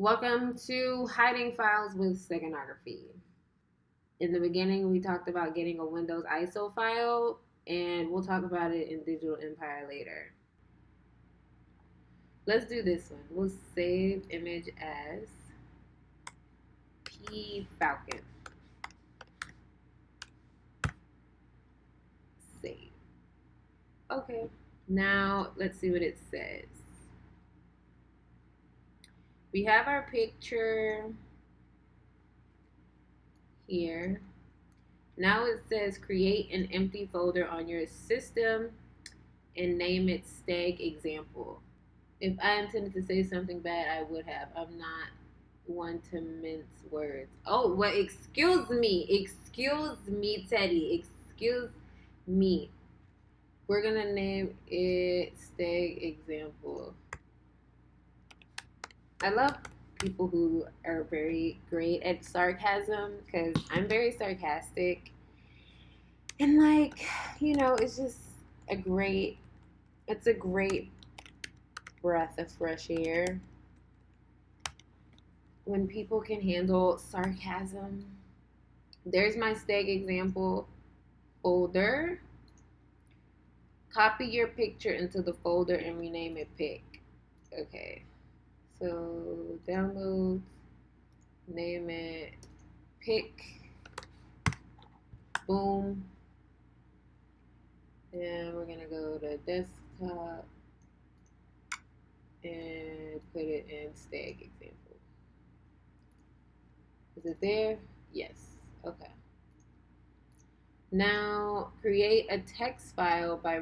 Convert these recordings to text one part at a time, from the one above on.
Welcome to Hiding Files with Steganography. In the beginning, we talked about getting a Windows ISO file, and we'll talk about it in Digital Empire later. Let's do this one. We'll save image as P Falcon. Save. Okay. Now, let's see what it says. We have our picture here. Now it says create an empty folder on your system and name it Steg Example. If I intended to say something bad, I would have. I'm not one to mince words. Oh, well, excuse me, Teddy. Excuse me. We're gonna name it Steg Example. I love people who are very great at sarcasm because I'm very sarcastic. And it's just it's a great breath of fresh air when people can handle sarcasm. There's my Steg Example folder. Copy your picture into the folder and rename it pic. Okay. So downloads, name it pic, boom, and we're gonna go to desktop and put it in Steg Example. Is it there? Yes. Okay. Now create a text file by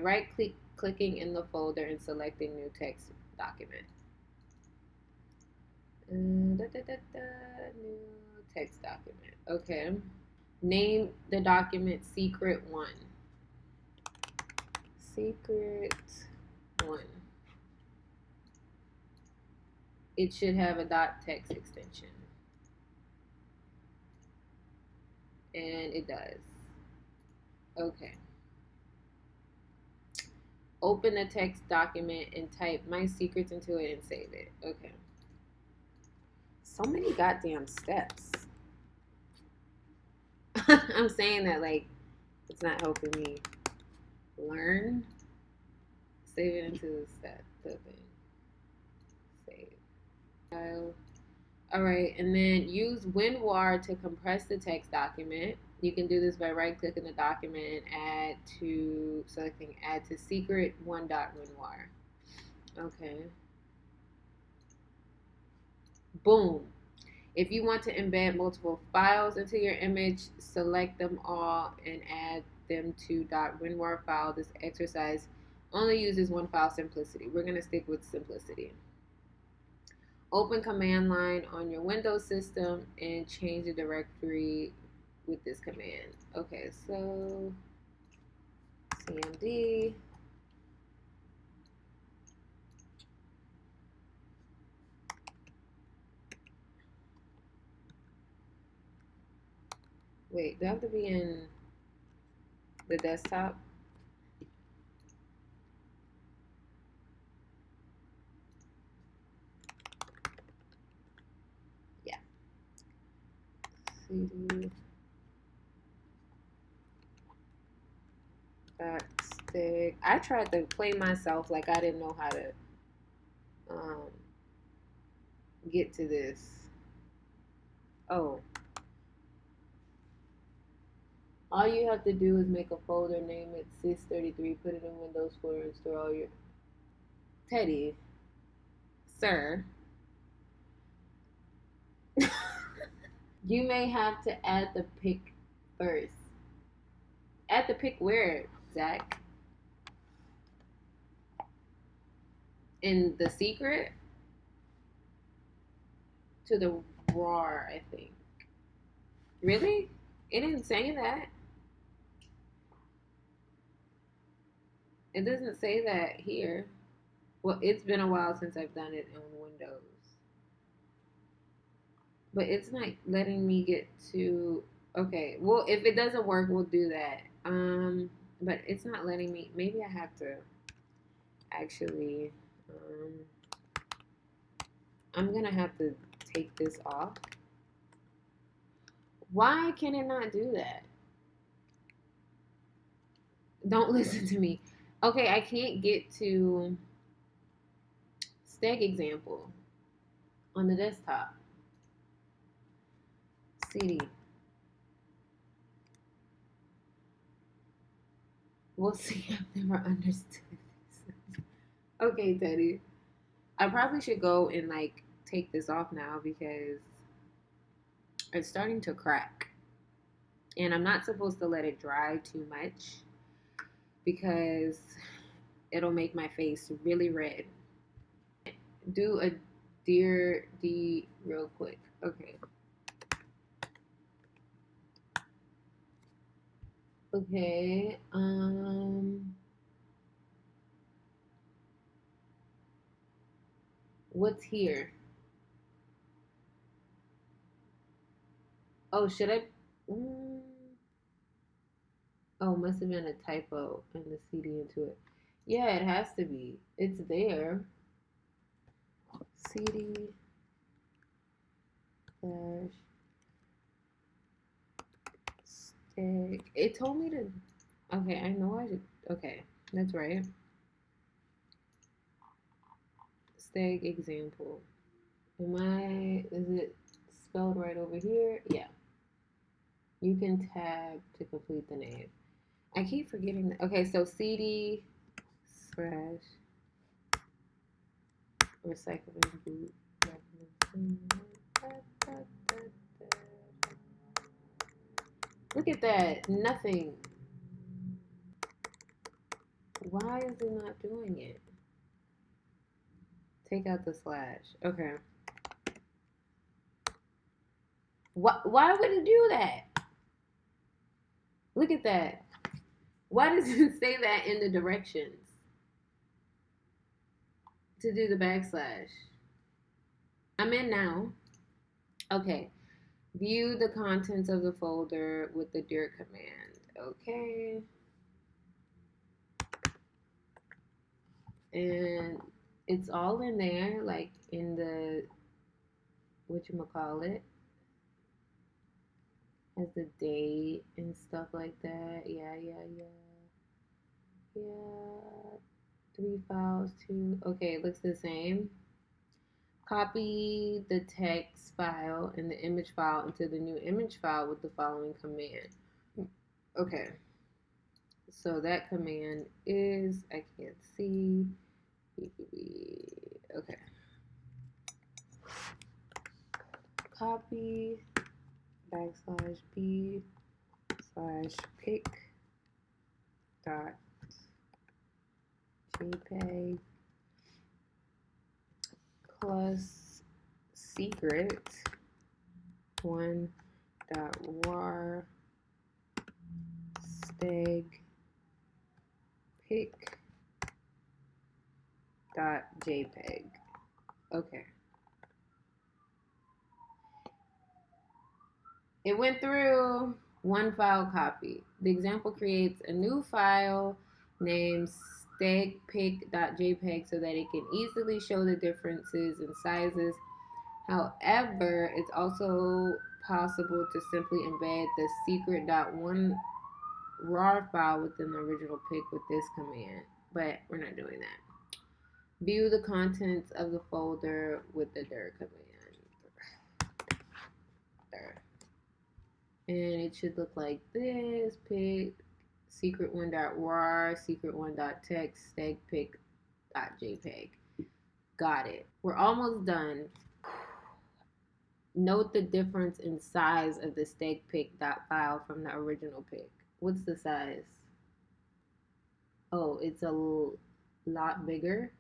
clicking in the folder and selecting new text document. New text document. Okay. Name the document Secret1. Secret1. It should have a .text extension. And it does. Okay. Open the text document and type my secrets into it and save it. Okay. So many goddamn steps. I'm saying that like it's not helping me learn. Save it into the thing. Save. Alright, and then use WinRAR to compress the text document. You can do this by right-clicking the document and selecting add to secret1.winrar. Okay. Boom. If you want to embed multiple files into your image, select them all and add them to .winrar file. This exercise only uses one file, simplicity. We're going to stick with simplicity. Open command line on your Windows system and change the directory with this command. Okay, so cmd wait, do I have to be in the desktop? Yeah. cd .steg. I tried to play myself like I didn't know how to get to this. Oh. All you have to do is make a folder, name it sys33, put it in Windows folder, and store all your... Teddy. Sir. You may have to add the pic first. Add the pic where, Zach? In the secret? To the RAR, I think. Really? It didn't say that. It doesn't say that here. Well, it's been a while since I've done it on Windows. But it's not letting me get to... Okay, well, if it doesn't work, we'll do that. But it's not letting me... Maybe I have to actually... I'm going to have to take this off. Why can it not do that? Don't listen to me. Okay, I can't get to Steg example on the desktop. CD. We'll see. I've never understood this. Okay, Teddy. I probably should go and like take this off now because it's starting to crack. And I'm not supposed to let it dry too much because it'll make my face really red. Do a Dear D real quick. Okay. Okay. What's here? Oh, should I? Oh, must have been a typo in the CD into it. Yeah, it has to be. It's there. CD dash steg. It told me to. Okay, I know I should. Okay, that's right. Steg example. Is it spelled right over here? Yeah. You can tab to complete the name. I keep forgetting that. Okay, so CD slash recycling boot. Look at that. Nothing. Why is it not doing it? Take out the slash. Okay. Why would it do that? Look at that. Why does it say that in the directions? To do the backslash. I'm in now. Okay. View the contents of the folder with the dir command. Okay. And it's all in there, like in the whatchamacallit. Has the date and stuff like that. Yeah. 3 files, 2. Okay, it looks the same. Copy the text file and the image file into the new image file with the following command. Okay. So that command is, I can't see. Okay. Copy \b/pic dot jpeg plus secret one dot war steg pic dot jpeg. Okay. It went through one file copy. The example creates a new file named stegpic.jpg so that it can easily show the differences in sizes. However, it's also possible to simply embed the secret.one RAR file within the original pic with this command, but we're not doing that. View the contents of the folder with the dir command. And it should look like this. Pic secret1.rar secret1.text stegpic.jpg. Got it. We're almost done. Note the difference in size of the stegpic.file from the original pic. What's the size? Oh, it's a lot bigger.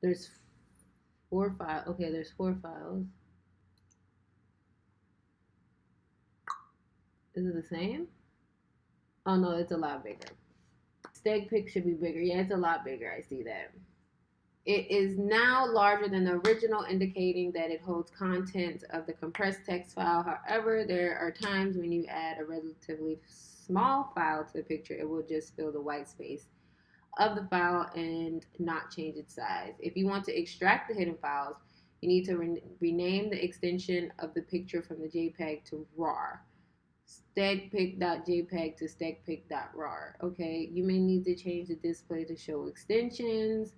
There's 4 files. Okay, there's 4 files. Is it the same? Oh no, it's a lot bigger. Stegpic should be bigger. Yeah, it's a lot bigger. I see that. It is now larger than the original, indicating that it holds content of the compressed text file. However, there are times when you add a relatively small file to the picture, it will just fill the white space of the file and not change its size. If you want to extract the hidden files, You need to rename the extension of the picture from the JPEG to RAR. Stegpic.jpg to stegpic.rar. Okay, you may need to change the display to show extensions.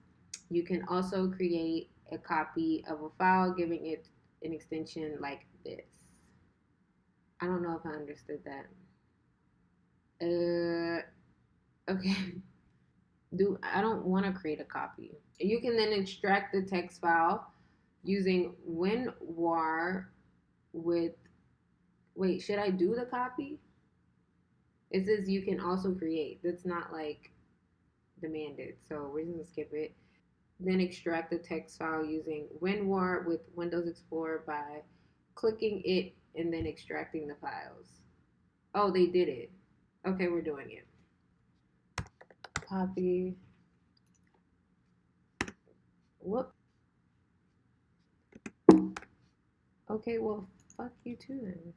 You can also create a copy of a file, giving it an extension like this. I don't know if I understood that. Okay. I don't want to create a copy. You can then extract the text file using WinRAR with. Wait, should I do the copy? It says you can also create. That's not like demanded, so we're just gonna skip it. Then extract the text file using WinRAR with Windows Explorer by clicking it and then extracting the files. Oh, they did it. Okay, we're doing it. Copy. Whoop. Okay, well, fuck you too then.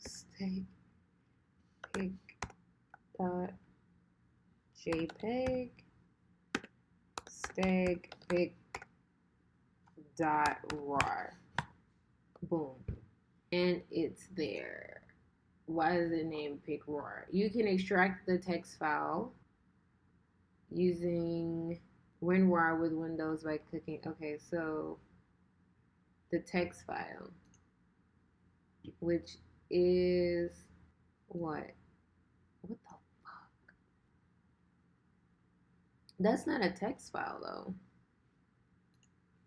Stegpic.jpg, stegpic.rar. Boom. And it's there. Why is it named PicRAR? You can extract the text file using WinRAR with Windows by clicking. Okay, so the text file, which is what? What the fuck? That's not a text file though.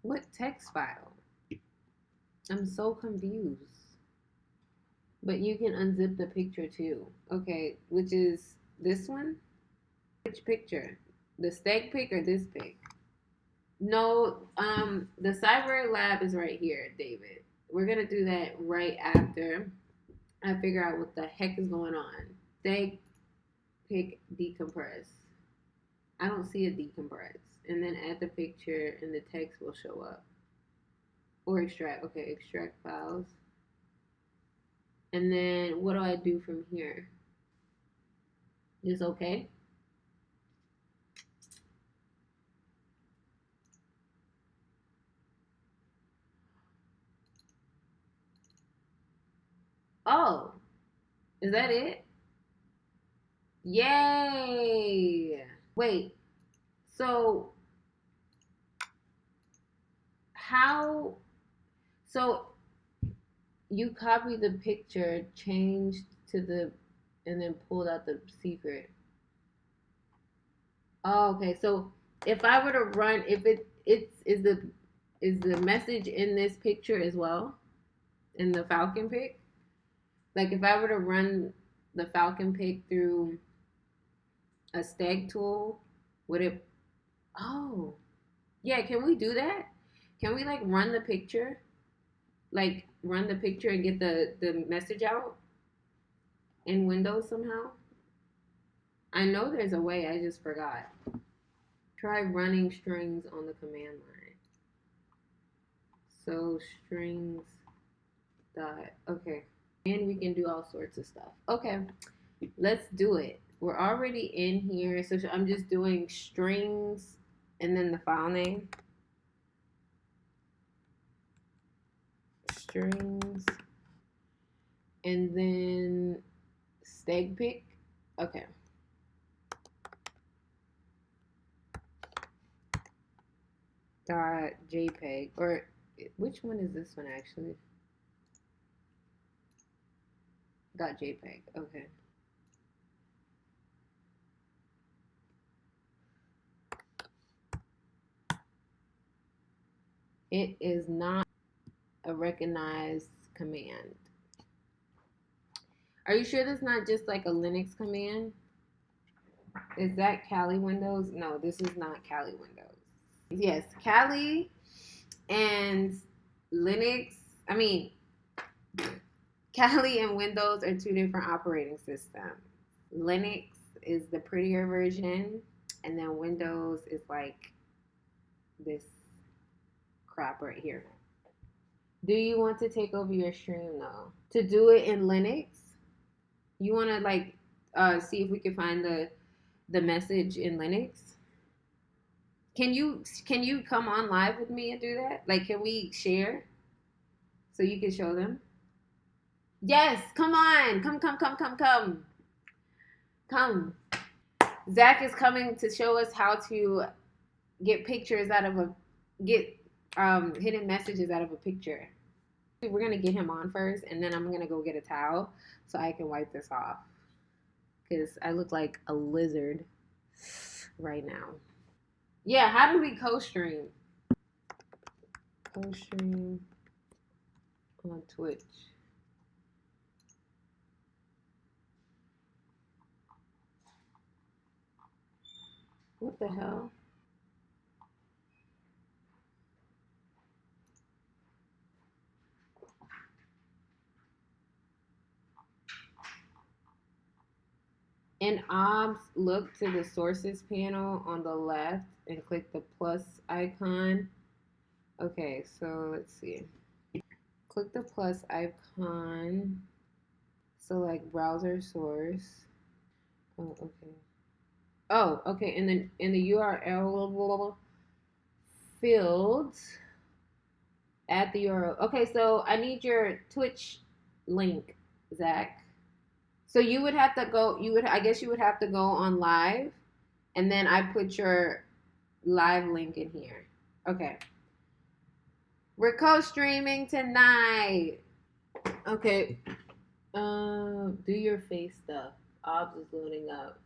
What text file? I'm so confused. But you can unzip the picture too. Okay, which is this one? Which picture? The steg pic or this pic? No, the cyber lab is right here, David. We're gonna do that right after I figure out what the heck is going on. Steg pic decompress. I don't see a decompress. And then add the picture and the text will show up. Or extract. Okay, extract files. And then what do I do from here? Just okay? Oh, is that it? Yay! Wait, so how? So you copied the picture, changed to the, and then pulled out the secret. Oh, okay. So if I were to run, if it's is the message in this picture as well, in the Falcon pic? Like if I were to run the Falcon pic through a steg tool, would it? Oh, yeah. Can we do that? Can we like run the picture, like run the picture and get the message out in Windows somehow? I know there's a way. I just forgot. Try running strings on the command line. So strings dot. Okay, and we can do all sorts of stuff. Okay, let's do it. We're already in here, so I'm just doing strings and then the file name. Strings and then stegpic. Okay. .jpg, or which one is this one actually? .jpg. Okay. It is not a recognized command. Are you sure that's not just like a Linux command? Is that Kali Windows? No, this is not Kali Windows. Yes, Kali and Linux. I mean, Kali and Windows are two different operating systems. Linux is the prettier version, and then Windows is like this crap right here. Do you want to take over your stream though? To do it in Linux, you want to like see if we can find the message in Linux. Can you come on live with me and do that? Like, can we share so you can show them? Yes, come on, come. Zach is coming to show us how to get pictures out of a get hidden messages out of a picture. We're gonna get him on first, and then I'm gonna go get a towel so I can wipe this off because I look like a lizard right now. Yeah, how do we co-stream? Co-stream on Twitch. What the hell? In OBS, look to the sources panel on the left and click the plus icon. Okay, so let's see. Click the plus icon. Select browser source. Oh, okay. Oh, okay. And then in the URL field, add the URL. Okay, so I need your Twitch link, Zach. So you would have to go. I guess you would have to go on live, and then I put your live link in here. Okay. We're co-streaming tonight. Okay. Do your face stuff. Obs is loading up.